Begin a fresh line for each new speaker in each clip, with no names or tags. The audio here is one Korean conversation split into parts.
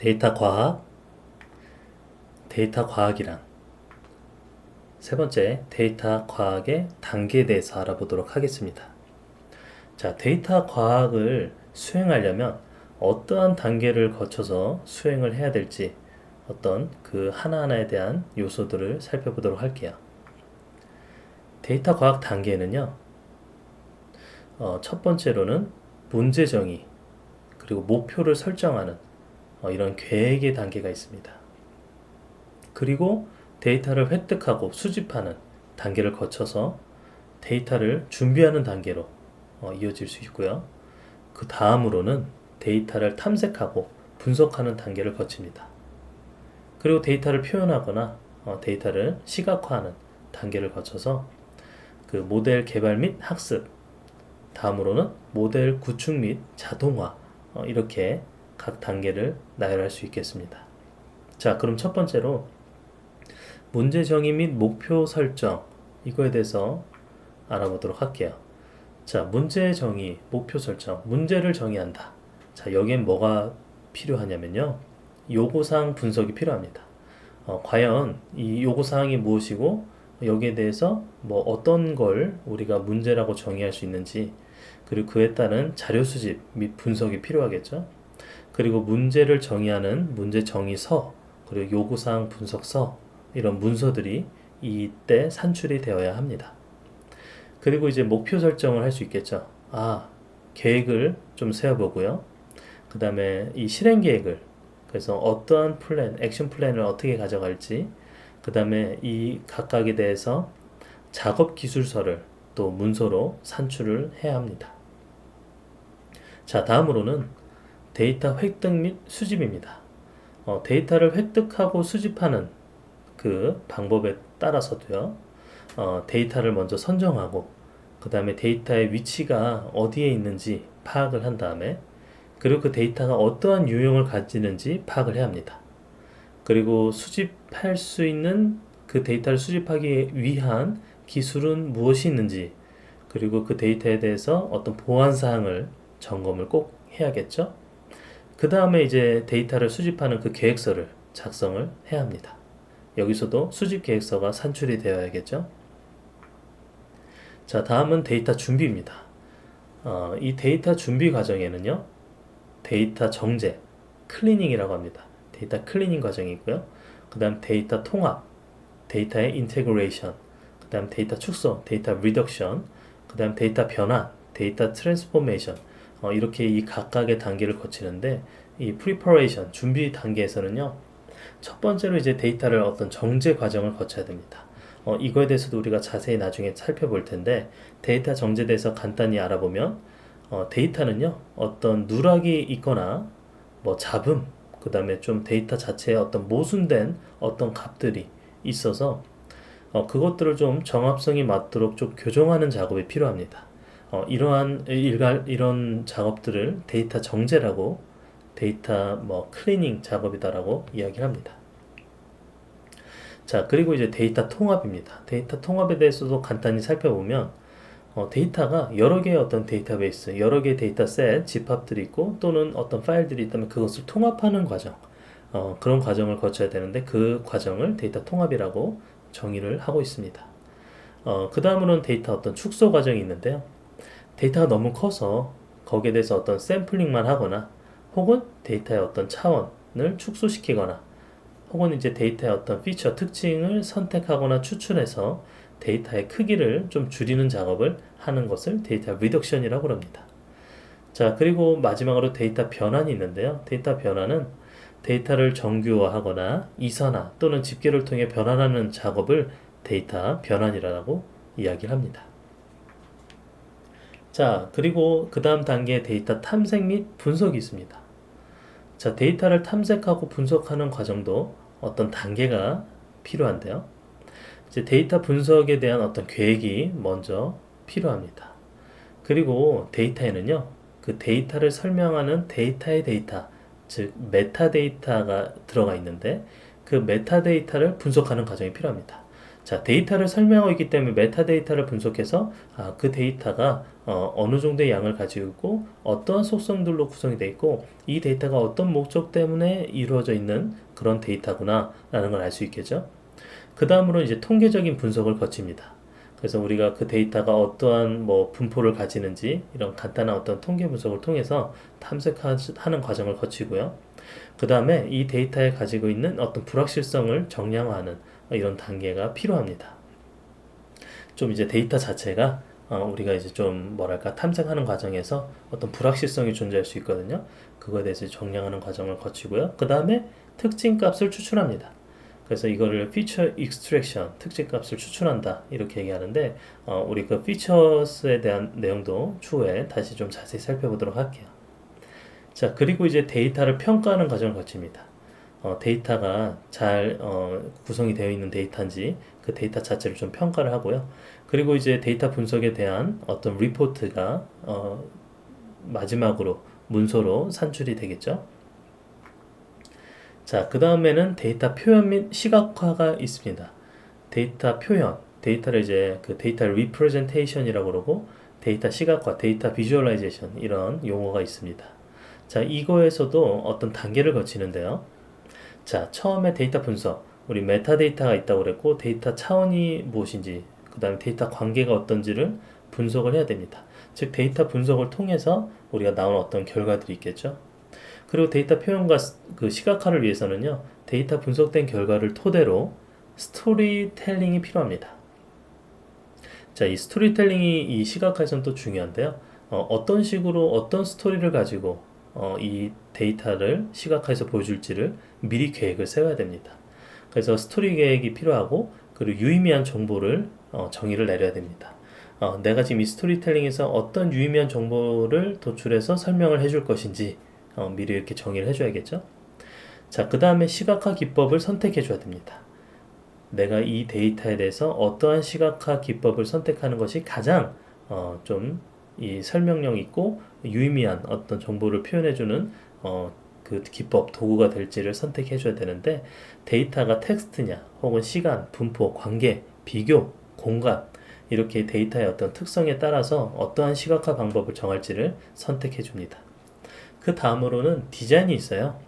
데이터 과학, 데이터 과학이란 세 번째, 데이터 과학의 단계에 대해서 알아보도록 하겠습니다. 자, 데이터 과학을 수행하려면 어떠한 단계를 거쳐서 수행을 해야 될지 어떤 그 하나하나에 대한 요소들을 살펴보도록 할게요. 데이터 과학 단계는요, 첫 번째로는 문제 정의, 그리고 목표를 설정하는 이런 계획의 단계가 있습니다. 그리고 데이터를 획득하고 수집하는 단계를 거쳐서 데이터를 준비하는 단계로 이어질 수 있고요. 그 다음으로는 데이터를 탐색하고 분석하는 단계를 거칩니다. 그리고 데이터를 표현하거나 데이터를 시각화하는 단계를 거쳐서 그 모델 개발 및 학습, 다음으로는 모델 구축 및 자동화, 이렇게 각 단계를 나열할 수 있겠습니다. 자, 그럼 첫 번째로 문제 정의 및 목표 설정, 이거에 대해서 알아보도록 할게요. 자, 문제 정의, 목표 설정, 문제를 정의한다. 자, 여기엔 뭐가 필요하냐면요, 요구사항 분석이 필요합니다. 과연 이 요구사항이 무엇이고 여기에 대해서 뭐 어떤 걸 우리가 문제라고 정의할 수 있는지, 그리고 그에 따른 자료 수집 및 분석이 필요하겠죠. 그리고 문제를 정의하는 문제 정의서, 그리고 요구사항 분석서, 이런 문서들이 이때 산출이 되어야 합니다. 그리고 이제 목표 설정을 할 수 있겠죠. 계획을 좀 세워보고요. 그 다음에 이 실행 계획을, 그래서 어떠한 플랜, 액션 플랜을 어떻게 가져갈지, 그 다음에 이 각각에 대해서 작업 기술서를 또 문서로 산출을 해야 합니다. 자, 다음으로는 데이터 획득 및 수집입니다. 데이터를 획득하고 수집하는 그 방법에 따라서도요, 데이터를 먼저 선정하고, 그 다음에 데이터의 위치가 어디에 있는지 파악을 한 다음에, 그리고 그 데이터가 어떠한 유형을 가지는지 파악을 해야 합니다. 그리고 수집할 수 있는 그 데이터를 수집하기 위한 기술은 무엇이 있는지, 그리고 그 데이터에 대해서 어떤 보안 사항을 점검을 꼭 해야겠죠. 그 다음에 이제 데이터를 수집하는 그 계획서를 작성을 해야 합니다. 여기서도 수집 계획서가 산출이 되어야겠죠. 자, 다음은 데이터 준비입니다. 이 데이터 준비 과정에는요, 데이터 정제, 클리닝이라고 합니다. 데이터 클리닝 과정이 있고요. 그 다음 데이터 통합, 데이터의 인테그레이션, 그 다음 데이터 축소, 데이터 리덕션, 그 다음 데이터 변환, 데이터 트랜스포메이션, 이렇게 이 각각의 단계를 거치는데, 이 프리퍼레이션, 준비 단계에서는요, 첫 번째로 이제 데이터를 어떤 정제 과정을 거쳐야 됩니다. 이거에 대해서도 우리가 자세히 나중에 살펴볼 텐데, 데이터 정제에 대해서 간단히 알아보면, 데이터는요, 어떤 누락이 있거나 뭐 잡음, 그 다음에 좀 데이터 자체에 어떤 모순된 어떤 값들이 있어서 그것들을 좀 정합성이 맞도록 좀 교정하는 작업이 필요합니다. 이런 작업들을 데이터 정제라고, 데이터 클리닝 작업이다라고 이야기를 합니다. 자, 그리고 이제 데이터 통합입니다. 데이터 통합에 대해서도 간단히 살펴보면, 데이터가 여러 개의 어떤 데이터베이스, 여러 개의 데이터셋, 집합들이 있고, 또는 어떤 파일들이 있다면 그것을 통합하는 과정, 그런 과정을 거쳐야 되는데, 그 과정을 데이터 통합이라고 정의를 하고 있습니다. 그 다음으로는 데이터 어떤 축소 과정이 있는데요. 데이터가 너무 커서 거기에 대해서 어떤 샘플링만 하거나, 혹은 데이터의 어떤 차원을 축소시키거나, 혹은 이제 데이터의 어떤 피처, 특징을 선택하거나 추출해서 데이터의 크기를 좀 줄이는 작업을 하는 것을 데이터 리덕션이라고 합니다. 자, 그리고 마지막으로 데이터 변환이 있는데요. 데이터 변환은 데이터를 정규화하거나 이산화 또는 집계를 통해 변환하는 작업을 데이터 변환이라고 이야기를 합니다. 자, 그리고 그 다음 단계에 데이터 탐색 및 분석이 있습니다. 자, 데이터를 탐색하고 분석하는 과정도 어떤 단계가 필요한데요. 이제 데이터 분석에 대한 어떤 계획이 먼저 필요합니다. 그리고 데이터에는요, 그 데이터를 설명하는 데이터의 데이터, 즉 메타데이터가 들어가 있는데, 그 메타데이터를 분석하는 과정이 필요합니다. 자, 데이터를 설명하고 있기 때문에 메타데이터를 분석해서 그 데이터가 어느 정도의 양을 가지고 있고 어떠한 속성들로 구성이 되어 있고 이 데이터가 어떤 목적 때문에 이루어져 있는 그런 데이터구나 라는 걸 알 수 있겠죠. 그 다음으로 이제 통계적인 분석을 거칩니다. 그래서 우리가 그 데이터가 어떠한 뭐 분포를 가지는지 이런 간단한 어떤 통계 분석을 통해서 탐색하는 과정을 거치고요. 그 다음에 이 데이터에 가지고 있는 어떤 불확실성을 정량화하는 이런 단계가 필요합니다. 좀 이제 데이터 자체가 우리가 이제 좀 뭐랄까 탐색하는 과정에서 어떤 불확실성이 존재할 수 있거든요. 그거에 대해서 정량하는 과정을 거치고요. 그 다음에 특징 값을 추출합니다. 그래서 이거를 feature extraction, 특징 값을 추출한다 이렇게 얘기하는데 우리 그 features에 대한 내용도 추후에 다시 좀 자세히 살펴보도록 할게요. 자, 그리고 이제 데이터를 평가하는 과정을 거칩니다. 데이터가 잘 구성이 되어 있는 데이터인지 그 데이터 자체를 좀 평가를 하고요. 그리고 이제 데이터 분석에 대한 어떤 리포트가 마지막으로 문서로 산출이 되겠죠. 자, 그 다음에는 데이터 표현 및 시각화가 있습니다. 데이터 표현, 데이터를 이제 그 데이터 리프레젠테이션이라고 그러고 데이터 시각화, 데이터 비주얼라이제이션 이런 용어가 있습니다. 자, 이거에서도 어떤 단계를 거치는데요. 자, 처음에 데이터 분석, 우리 메타데이터가 있다고 그랬고 데이터 차원이 무엇인지, 그 다음에 데이터 관계가 어떤지를 분석을 해야 됩니다. 즉 데이터 분석을 통해서 우리가 나온 어떤 결과들이 있겠죠. 그리고 데이터 표현과 그 시각화를 위해서는요, 데이터 분석된 결과를 토대로 스토리텔링이 필요합니다. 자, 이 스토리텔링이 이 시각화에서는 또 중요한데요. 어떤 식으로 어떤 스토리를 가지고 이 데이터를 시각화해서 보여줄지를 미리 계획을 세워야 됩니다. 그래서 스토리 계획이 필요하고 그리고 유의미한 정보를 정의를 내려야 됩니다. 내가 지금 이 스토리텔링에서 어떤 유의미한 정보를 도출해서 설명을 해줄 것인지 미리 이렇게 정의를 해줘야겠죠. 자, 그 다음에 시각화 기법을 선택해 줘야 됩니다. 내가 이 데이터에 대해서 어떠한 시각화 기법을 선택하는 것이 가장 좀 이 설명력 있고 유의미한 어떤 정보를 표현해주는 그 기법, 도구가 될지를 선택해 줘야 되는데 데이터가 텍스트냐 혹은 시간, 분포, 관계, 비교, 공간 이렇게 데이터의 어떤 특성에 따라서 어떠한 시각화 방법을 정할지를 선택해 줍니다. 그 다음으로는 디자인이 있어요.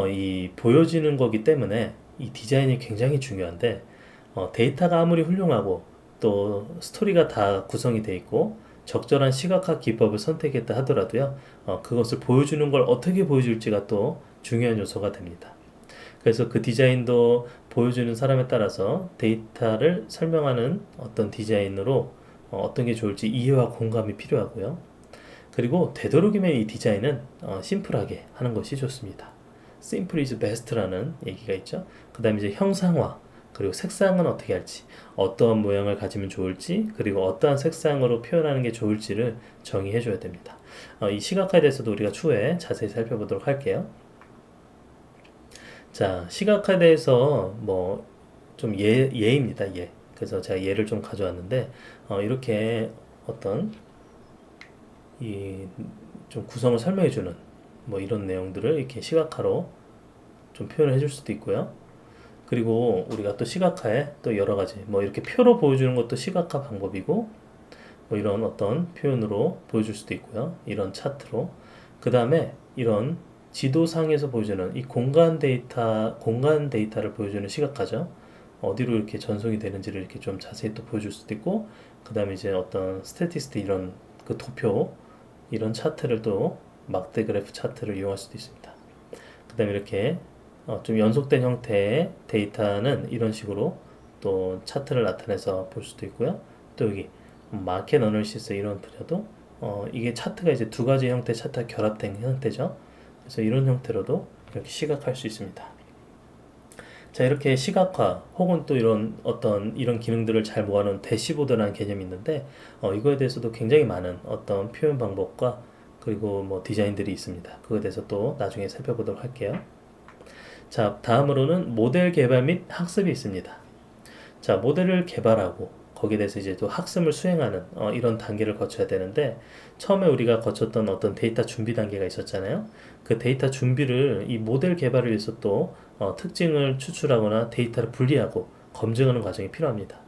이 보여지는 거기 때문에 이 디자인이 굉장히 중요한데 데이터가 아무리 훌륭하고 또 스토리가 다 구성이 돼 있고 적절한 시각화 기법을 선택했다 하더라도요, 그것을 보여주는 걸 어떻게 보여줄지가 또 중요한 요소가 됩니다. 그래서 그 디자인도 보여주는 사람에 따라서 데이터를 설명하는 어떤 디자인으로 어떤 게 좋을지 이해와 공감이 필요하고요. 그리고 되도록이면 이 디자인은 심플하게 하는 것이 좋습니다. Simple is best라는 얘기가 있죠. 그 다음에 이제 형상화, 그리고 색상은 어떻게 할지, 어떠한 모양을 가지면 좋을지, 그리고 어떠한 색상으로 표현하는 게 좋을지를 정의해 줘야 됩니다. 이 시각화에 대해서도 우리가 추후에 자세히 살펴보도록 할게요. 자, 시각화에 대해서 뭐 좀 예입니다. 예. 그래서 제가 예를 좀 가져왔는데 이렇게 어떤 이 좀 구성을 설명해 주는 뭐 이런 내용들을 이렇게 시각화로 좀 표현을 해줄 수도 있고요. 그리고 우리가 또 시각화에 또 여러 가지 뭐 이렇게 표로 보여주는 것도 시각화 방법이고 뭐 이런 어떤 표현으로 보여줄 수도 있고요. 이런 차트로. 그 다음에 이런 지도상에서 보여주는 이 공간 데이터를 보여주는 시각화죠. 어디로 이렇게 전송이 되는지를 이렇게 좀 자세히 또 보여줄 수도 있고, 그 다음에 이제 어떤 스태티스트 이런 그 도표, 이런 차트를 또 막대 그래프 차트를 이용할 수도 있습니다. 그 다음에 이렇게 좀 연속된 형태의 데이터는 이런 식으로 또 차트를 나타내서 볼 수도 있고요. 또 여기 마켓 어널리시스 이런 분야도 이게 차트가 이제 두 가지 형태의 차트가 결합된 형태죠. 그래서 이런 형태로도 이렇게 시각할 수 있습니다. 자, 이렇게 시각화 혹은 또 이런 어떤 이런 기능들을 잘 모아놓은 대시보드라는 개념이 있는데 이거에 대해서도 굉장히 많은 어떤 표현 방법과 그리고 뭐 디자인들이 있습니다. 그거에 대해서 또 나중에 살펴보도록 할게요. 자, 다음으로는 모델 개발 및 학습이 있습니다. 자, 모델을 개발하고 거기에 대해서 이제 또 학습을 수행하는 이런 단계를 거쳐야 되는데 처음에 우리가 거쳤던 어떤 데이터 준비 단계가 있었잖아요. 그 데이터 준비를 이 모델 개발을 위해서 또 특징을 추출하거나 데이터를 분리하고 검증하는 과정이 필요합니다.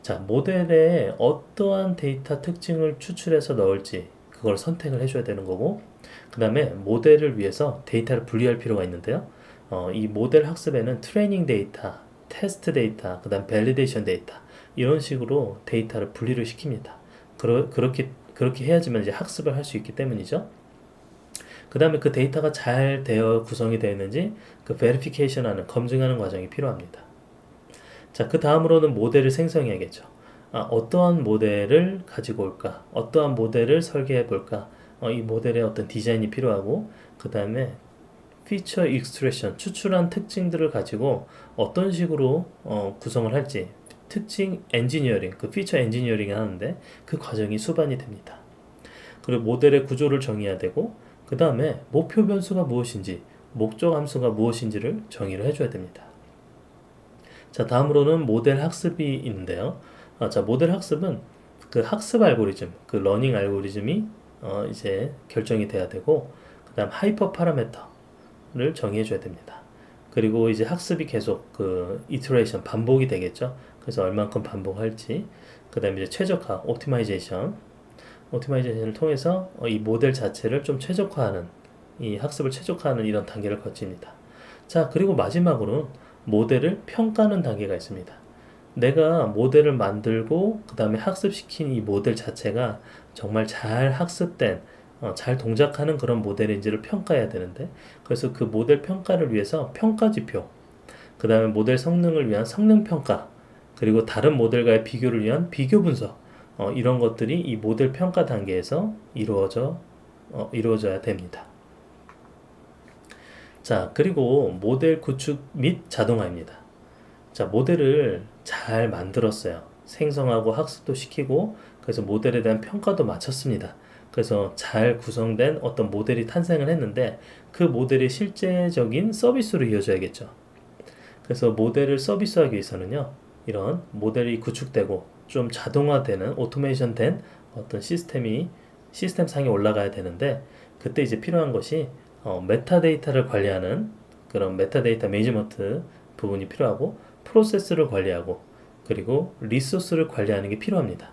자, 모델에 어떠한 데이터 특징을 추출해서 넣을지 그걸 선택을 해줘야 되는 거고, 그 다음에 모델을 위해서 데이터를 분리할 필요가 있는데요. 이 모델 학습에는 트레이닝 데이터, 테스트 데이터, 그 다음 밸리데이션 데이터 이런 식으로 데이터를 분리를 시킵니다. 그렇게 해야지만 이제 학습을 할 수 있기 때문이죠. 그 다음에 그 데이터가 잘 되어 구성이 되어 있는지 그 베리피케이션 하는, 검증하는 과정이 필요합니다. 자, 그 다음으로는 모델을 생성해야겠죠. 어떠한 모델을 가지고 올까? 어떠한 모델을 설계해 볼까? 이 모델의 어떤 디자인이 필요하고, 그 다음에 피처 익스트랙션, 추출한 특징들을 가지고 어떤 식으로 구성을 할지, 특징 엔지니어링, 그 피처 엔지니어링을 하는데 그 과정이 수반이 됩니다. 그리고 모델의 구조를 정의해야 되고, 그 다음에 목표 변수가 무엇인지, 목적 함수가 무엇인지를 정의를 해줘야 됩니다. 자, 다음으로는 모델 학습이 있는데요. 자, 모델 학습은 그 학습 알고리즘, 그 러닝 알고리즘이 이제 결정이 돼야 되고, 그 다음 하이퍼 파라미터를 정의해 줘야 됩니다. 그리고 이제 학습이 계속 그 이터레이션, 반복이 되겠죠. 그래서 얼만큼 반복할지, 그 다음에 이제 최적화, 오티마이제이션을 통해서 이 모델 자체를 좀 최적화하는, 이 학습을 최적화하는 이런 단계를 거칩니다. 자, 그리고 마지막으로는 모델을 평가하는 단계가 있습니다. 내가 모델을 만들고 그 다음에 학습시킨 이 모델 자체가 정말 잘 학습된, 잘 동작하는 그런 모델인지를 평가해야 되는데, 그래서 그 모델 평가를 위해서 평가지표, 그 다음에 모델 성능을 위한 성능평가, 그리고 다른 모델과의 비교를 위한 비교 분석, 이런 것들이 이 모델 평가 단계에서 이루어져야 됩니다. 자, 그리고 모델 구축 및 자동화입니다. 자, 모델을 잘 만들었어요. 생성하고 학습도 시키고, 그래서 모델에 대한 평가도 마쳤습니다. 그래서 잘 구성된 어떤 모델이 탄생을 했는데, 그 모델이 실제적인 서비스로 이어져야겠죠. 그래서 모델을 서비스하기 위해서는요, 이런 모델이 구축되고 좀 자동화되는, 오토메이션 된 어떤 시스템상에 올라가야 되는데, 그때 이제 필요한 것이 메타데이터를 관리하는 그런 메타데이터 매니지먼트 부분이 필요하고, 프로세스를 관리하고, 그리고 리소스를 관리하는 게 필요합니다.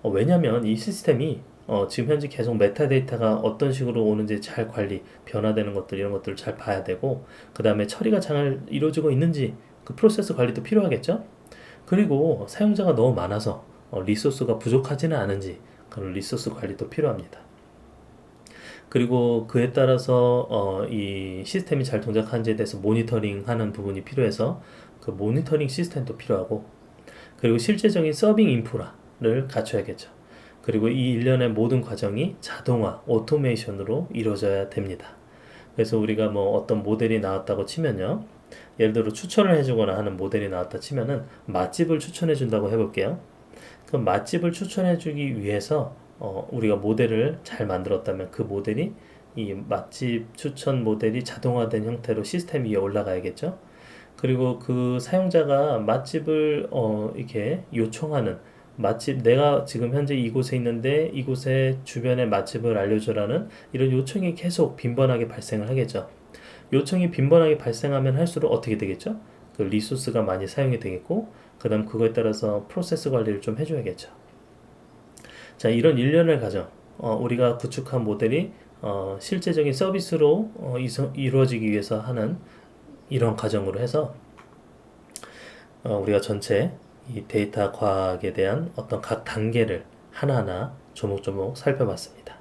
왜냐하면 이 시스템이 지금 현재 계속 메타데이터가 어떤 식으로 오는지 잘 관리, 변화되는 것들, 이런 것들을 잘 봐야 되고, 그 다음에 처리가 잘 이루어지고 있는지 그 프로세스 관리도 필요하겠죠. 그리고 사용자가 너무 많아서 리소스가 부족하지는 않은지 그런 리소스 관리도 필요합니다. 그리고 그에 따라서 이 시스템이 잘 동작하는지에 대해서 모니터링하는 부분이 필요해서 그 모니터링 시스템도 필요하고, 그리고 실제적인 서빙 인프라를 갖춰야겠죠. 그리고 이 일련의 모든 과정이 자동화, 오토메이션으로 이루어져야 됩니다. 그래서 우리가 뭐 어떤 모델이 나왔다고 치면요, 예를 들어 추천을 해주거나 하는 모델이 나왔다 치면은 맛집을 추천해 준다고 해볼게요. 그 맛집을 추천해 주기 위해서 우리가 모델을 잘 만들었다면 그 모델이, 이 맛집 추천 모델이 자동화된 형태로 시스템 위에 올라가야겠죠. 그리고 그 사용자가 맛집을 이렇게 요청하는, 맛집, 내가 지금 현재 이곳에 있는데 이곳의 주변의 맛집을 알려줘라는 이런 요청이 계속 빈번하게 발생을 하겠죠. 요청이 빈번하게 발생하면 할수록 어떻게 되겠죠? 그 리소스가 많이 사용이 되겠고, 그 다음 그거에 따라서 프로세스 관리를 좀 해줘야겠죠. 자, 이런 일련의 과정, 우리가 구축한 모델이 실제적인 서비스로 이루어지기 위해서 하는 이런 과정으로 해서 우리가 전체 이 데이터 과학에 대한 어떤 각 단계를 하나하나 조목조목 살펴봤습니다.